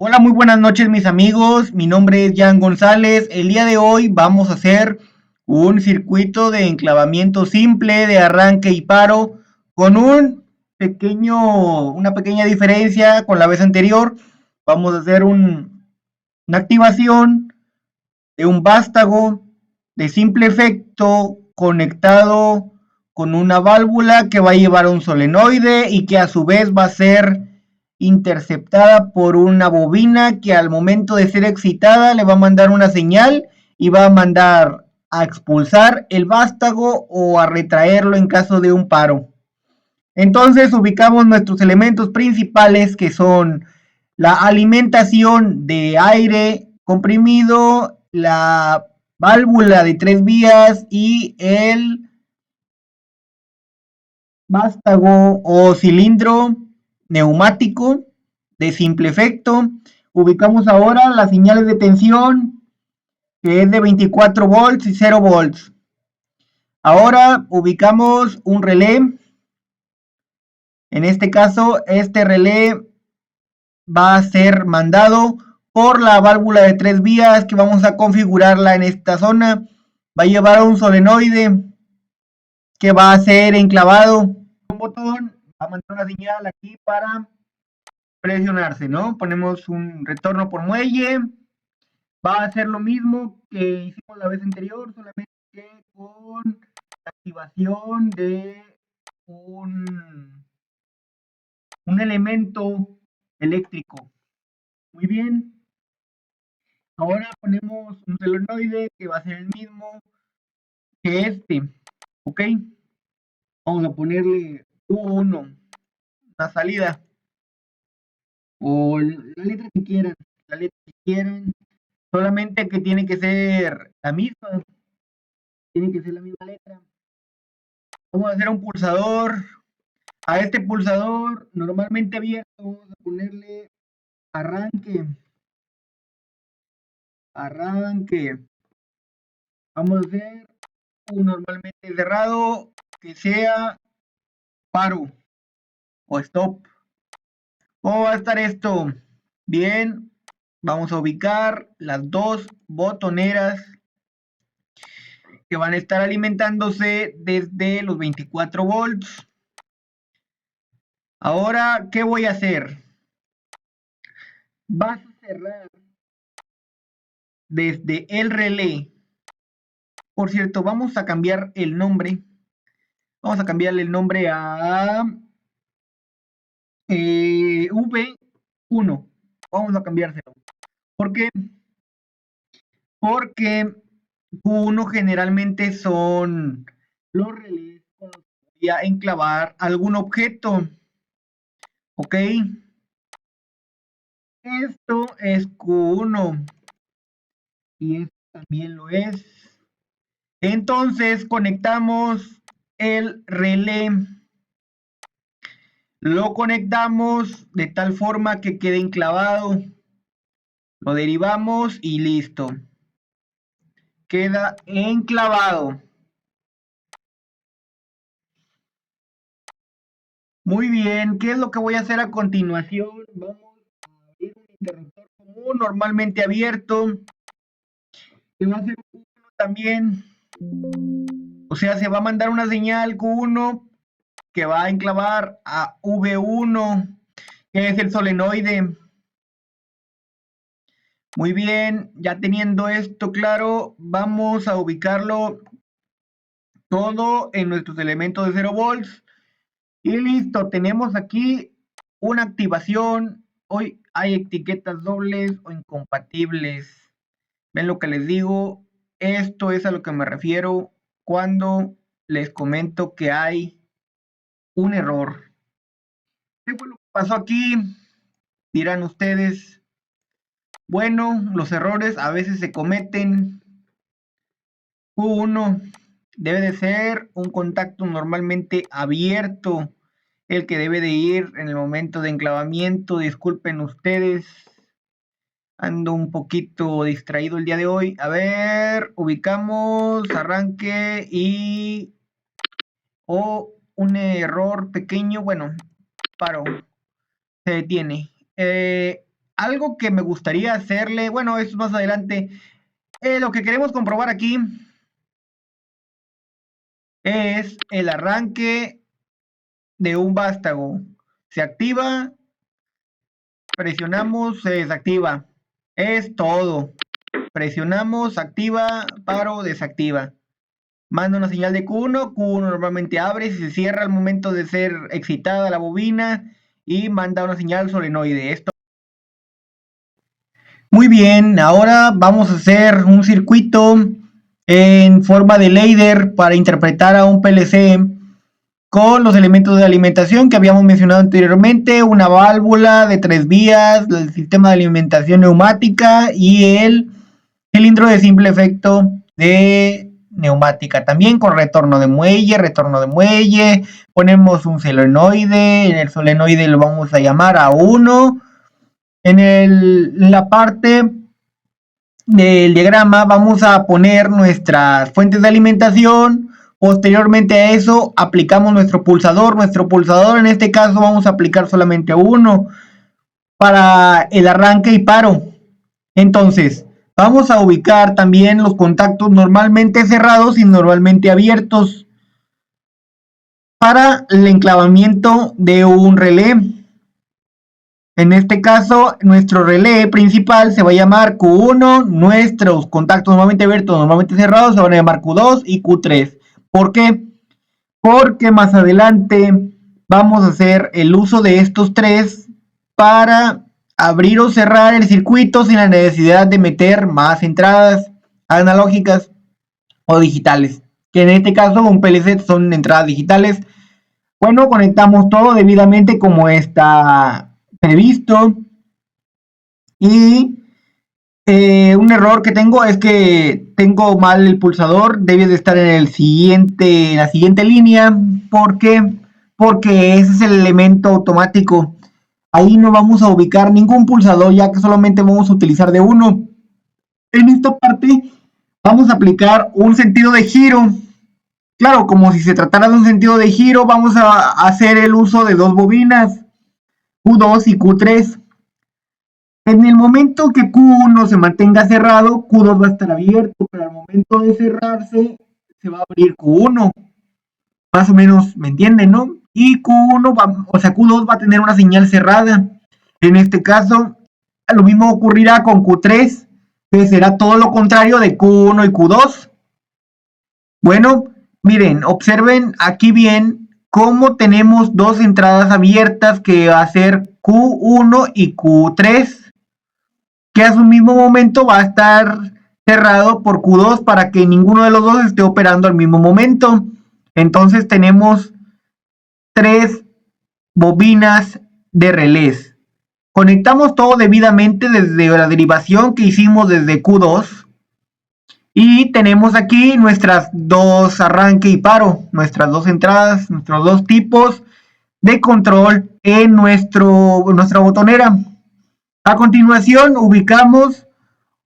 Hola, muy buenas noches mis amigos, mi nombre es Jan González. El día de hoy vamos a hacer un circuito de enclavamiento simple de arranque y paro con una pequeña diferencia con la vez anterior. Vamos a hacer una activación de un vástago de simple efecto conectado con una válvula que va a llevar a un solenoide y que a su vez va a ser interceptada por una bobina que al momento de ser excitada le va a mandar una señal y va a mandar a expulsar el vástago o a retraerlo en caso de un paro. Entonces ubicamos nuestros elementos principales que son la alimentación de aire comprimido, la válvula de 3 vías y el vástago o cilindro neumático de simple efecto. Ubicamos ahora las señales de tensión que es de 24 volts y 0 volts. Ahora ubicamos un relé. En este caso, este relé va a ser mandado por la válvula de 3 vías que vamos a configurarla en esta zona. Va a llevar a un solenoide que va a ser enclavado. Un botón va a mandar una señal aquí para presionarse, ¿no? Ponemos un retorno por muelle. Va a hacer lo mismo que hicimos la vez anterior, solamente que con la activación de un, un elemento eléctrico. Muy bien. Ahora ponemos un solenoide que va a ser el mismo que este, ¿ok? Vamos a ponerle U1, una salida, o la letra que quieran, solamente que tiene que ser la misma letra. Vamos a hacer un pulsador, a este pulsador normalmente abierto, vamos a ponerle arranque, arranque. Vamos a hacer un normalmente cerrado que sea paro o stop. ¿Cómo va a estar esto? Bien, vamos a ubicar las dos botoneras que van a estar alimentándose desde los 24 volts. Ahora, ¿qué voy a hacer? Vas a cerrar desde el relé. Por cierto, vamos a cambiar el nombre. Vamos a cambiarle el nombre a V1. Vamos a cambiárselo. ¿Por qué? Porque Q1 generalmente son los relés con los que voy a enclavar algún objeto. ¿Ok? Esto es Q1 y esto también lo es. Entonces conectamos el relé. Lo conectamos de tal forma que quede enclavado. Lo derivamos y listo. Queda enclavado. Muy bien, ¿qué es lo que voy a hacer a continuación? Vamos a abrir un interruptor común normalmente abierto. Que va a ser Q1 también. O sea, se va a mandar una señal Q1 que va a enclavar a V1, que es el solenoide. Muy bien, ya teniendo esto claro, vamos a ubicarlo todo en nuestros elementos de 0 volts. Y listo, tenemos aquí una activación. Hoy hay etiquetas dobles o incompatibles. ¿Ven lo que les digo? Esto es a lo que me refiero cuando les comento que hay un error. ¿Qué fue lo que pasó aquí? Dirán ustedes. Bueno, los errores a veces se cometen. Q1 debe de ser un contacto normalmente abierto, el que debe de ir en el momento de enclavamiento. Disculpen ustedes, ando un poquito distraído el día de hoy. A ver, ubicamos, arranque y un error pequeño, bueno, paro, se detiene. algo que me gustaría hacerle, bueno, eso es más adelante. Lo que queremos comprobar aquí es el arranque de un vástago. Se activa, presionamos, se desactiva. Es todo. Presionamos, activa, paro, desactiva. Manda una señal de Q1, Q1 normalmente abre y se cierra al momento de ser excitada la bobina y manda una señal solenoide. Esto. Muy bien, ahora vamos a hacer un circuito en forma de ladder para interpretar a un PLC con los elementos de alimentación que habíamos mencionado anteriormente, una válvula de 3 vías, el sistema de alimentación neumática y el cilindro de simple efecto de neumática, también con retorno de muelle, ponemos un solenoide, en el solenoide lo vamos a llamar A1, en la parte del diagrama vamos a poner nuestras fuentes de alimentación. Posteriormente a eso aplicamos nuestro pulsador en este caso vamos a aplicar solamente uno para el arranque y paro. Entonces vamos a ubicar también los contactos normalmente cerrados y normalmente abiertos para el enclavamiento de un relé. En este caso, nuestro relé principal se va a llamar Q1, nuestros contactos normalmente abiertos, normalmente cerrados se van a llamar Q2 y Q3. ¿Por qué? Porque más adelante vamos a hacer el uso de estos tres para abrir o cerrar el circuito sin la necesidad de meter más entradas analógicas o digitales, que en este caso un PLC son entradas digitales. Bueno, conectamos todo debidamente como está previsto y un error que tengo es que tengo mal el pulsador, debe de estar en la siguiente línea. ¿Por qué? Porque ese es el elemento automático. Ahí no vamos a ubicar ningún pulsador ya que solamente vamos a utilizar de uno. En esta parte vamos a aplicar un sentido de giro. Claro, como si se tratara de un sentido de giro, vamos a hacer el uso de dos bobinas, Q2 y Q3. En el momento que Q1 se mantenga cerrado, Q2 va a estar abierto, pero al momento de cerrarse, se va a abrir Q1. Más o menos, ¿me entienden, no? Y Q2 va a tener una señal cerrada. En este caso, lo mismo ocurrirá con Q3, que será todo lo contrario de Q1 y Q2. Bueno, miren, observen aquí bien cómo tenemos dos entradas abiertas que va a ser Q1 y Q3, que a su mismo momento va a estar cerrado por Q2 para que ninguno de los dos esté operando al mismo momento. Entonces tenemos tres bobinas de relés. Conectamos todo debidamente desde la derivación que hicimos desde Q2 y tenemos aquí nuestras dos arranque y paro, nuestras dos entradas, nuestros dos tipos de control en nuestra botonera. A continuación ubicamos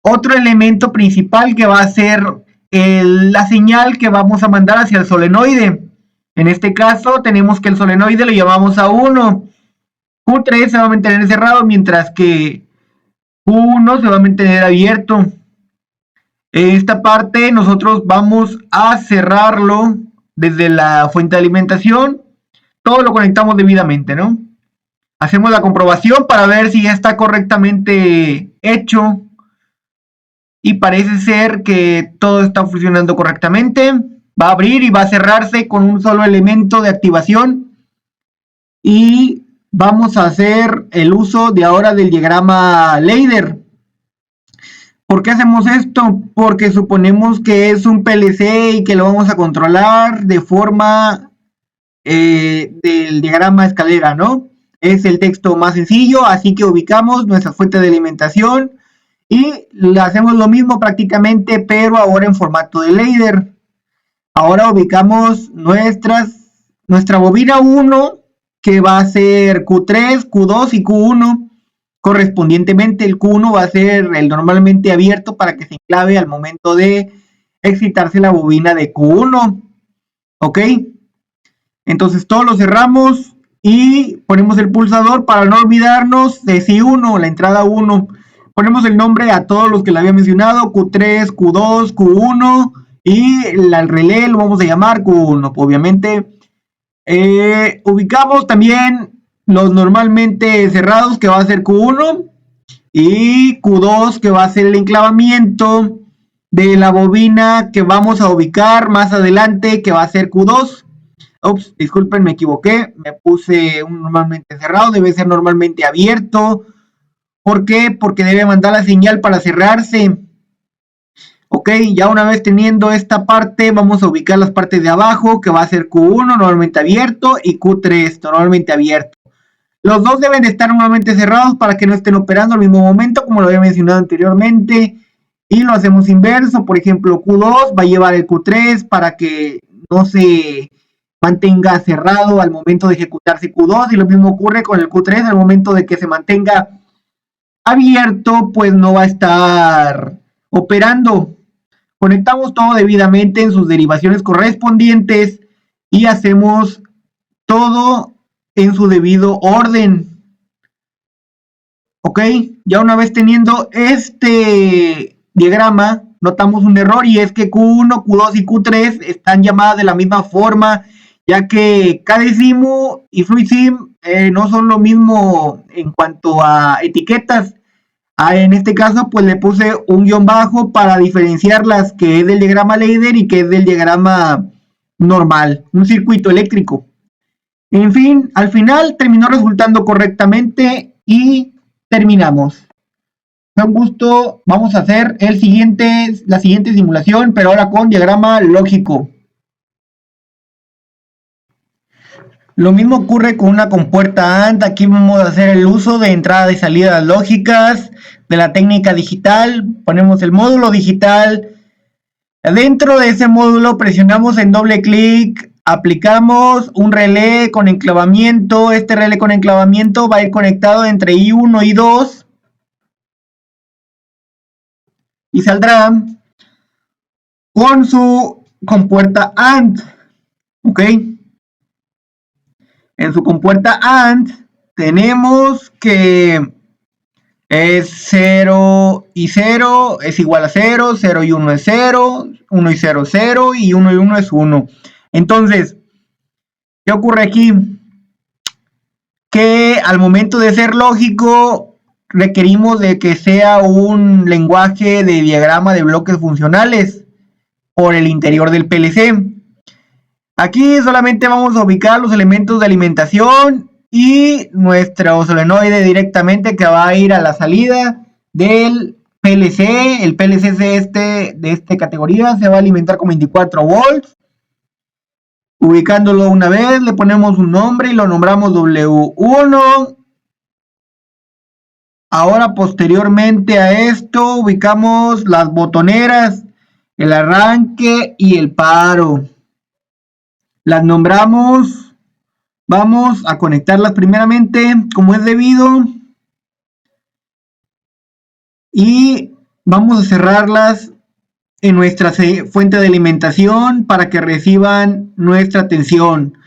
otro elemento principal que va a ser la señal que vamos a mandar hacia el solenoide. En este caso tenemos que el solenoide lo llamamos A1. Q3 se va a mantener cerrado mientras que Q1 se va a mantener abierto. En esta parte nosotros vamos a cerrarlo desde la fuente de alimentación. Todo lo conectamos debidamente, ¿no? Hacemos la comprobación para ver si ya está correctamente hecho. Y parece ser que todo está funcionando correctamente. Va a abrir y va a cerrarse con un solo elemento de activación. Y vamos a hacer el uso de ahora del diagrama ladder. ¿Por qué hacemos esto? Porque suponemos que es un PLC y que lo vamos a controlar de forma del diagrama escalera, ¿no? Es el texto más sencillo, así que ubicamos nuestra fuente de alimentación y le hacemos lo mismo prácticamente, pero ahora en formato de ladder. Ahora ubicamos nuestra bobina 1, que va a ser Q3, Q2 y Q1. Correspondientemente, el Q1 va a ser el normalmente abierto para que se enclave al momento de excitarse la bobina de Q1. ¿Ok? Entonces todo lo cerramos y ponemos el pulsador para no olvidarnos de Si1, la entrada 1. Ponemos el nombre a todos los que le había mencionado, Q3, Q2, Q1 y el relé lo vamos a llamar Q1, obviamente. Ubicamos también los normalmente cerrados, que va a ser Q1, y Q2, que va a ser el enclavamiento de la bobina que vamos a ubicar más adelante, que va a ser Q2. Ups, disculpen, me equivoqué, me puse un normalmente cerrado, debe ser normalmente abierto. ¿Por qué? Porque debe mandar la señal para cerrarse. Ok, ya una vez teniendo esta parte, vamos a ubicar las partes de abajo, que va a ser Q1 normalmente abierto y Q3 normalmente abierto. Los dos deben estar normalmente cerrados para que no estén operando al mismo momento, como lo había mencionado anteriormente. Y lo hacemos inverso, por ejemplo, Q2 va a llevar el Q3 para que no se mantenga cerrado al momento de ejecutarse Q2, y lo mismo ocurre con el Q3 al momento de que se mantenga abierto, pues no va a estar operando. Conectamos todo debidamente en sus derivaciones correspondientes y hacemos todo en su debido orden. Ok, ya una vez teniendo este diagrama, notamos un error, y es que Q1, Q2 y Q3 están llamadas de la misma forma, ya que KDSIMU y FluidSim no son lo mismo en cuanto a etiquetas. En este caso, pues le puse un guión bajo para diferenciarlas, que es del diagrama Leider y que es del diagrama normal, un circuito eléctrico. En fin, al final terminó resultando correctamente y terminamos. Fue un gusto. Vamos a hacer la siguiente simulación, pero ahora con diagrama lógico. Lo mismo ocurre con una compuerta AND. Aquí vamos a hacer el uso de entradas y salidas lógicas de la técnica digital. Ponemos el módulo digital. Dentro de ese módulo presionamos en doble clic, aplicamos un relé con enclavamiento. Este relé con enclavamiento va a ir conectado entre I1 y I2 y saldrá con su compuerta AND. ¿Ok? En su compuerta AND tenemos que es 0 y 0 es igual a 0, 0 y 1 es 0, 1 y 0 es 0 y 1 y 1 es 1. Entonces, ¿qué ocurre aquí? Que al momento de ser lógico requerimos de que sea un lenguaje de diagrama de bloques funcionales por el interior del PLC. Aquí solamente vamos a ubicar los elementos de alimentación y nuestro solenoide directamente, que va a ir a la salida del PLC. El PLC de esta categoría se va a alimentar con 24 volts. Ubicándolo una vez, le ponemos un nombre y lo nombramos W1. Ahora, posteriormente a esto, ubicamos las botoneras, el arranque y el paro. Las nombramos. Vamos a conectarlas primeramente como es debido y vamos a cerrarlas en nuestra fuente de alimentación para que reciban nuestra atención.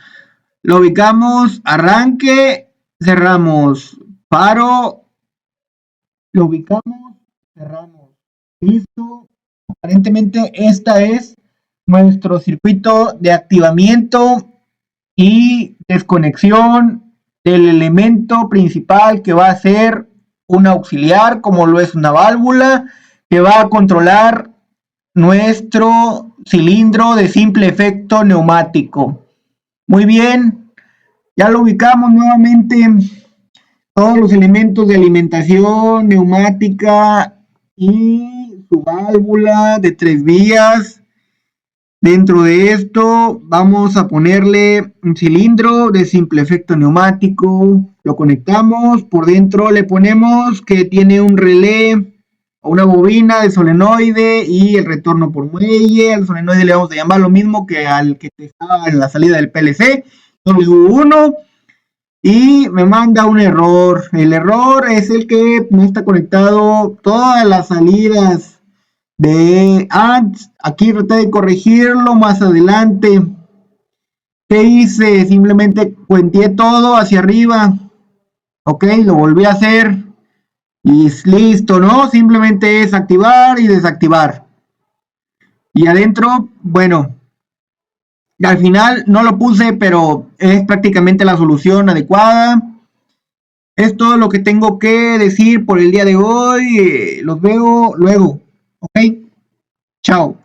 Lo ubicamos, arranque, cerramos, paro, lo ubicamos, cerramos, listo. Aparentemente esta es nuestro circuito de activamiento y desconexión del elemento principal, que va a ser un auxiliar, como lo es una válvula, que va a controlar nuestro cilindro de simple efecto neumático. Muy bien, ya lo ubicamos nuevamente. Todos los elementos de alimentación neumática y su válvula de 3 vías. Dentro de esto vamos a ponerle un cilindro de simple efecto neumático. Lo conectamos. Por dentro le ponemos que tiene un relé o una bobina de solenoide y el retorno por muelle. Al solenoide le vamos a llamar lo mismo que al que estaba en la salida del PLC, W1. Y me manda un error. El error es el que no está conectado todas las salidas de ads. Aquí traté de corregirlo más adelante. ¿Qué hice? Simplemente cuenteé todo hacia arriba. Ok, lo volví a hacer. Y es listo, ¿no? Simplemente es activar y desactivar. Y adentro, bueno, al final no lo puse, pero es prácticamente la solución adecuada. Es todo lo que tengo que decir por el día de hoy. Los veo luego. Ok, chao.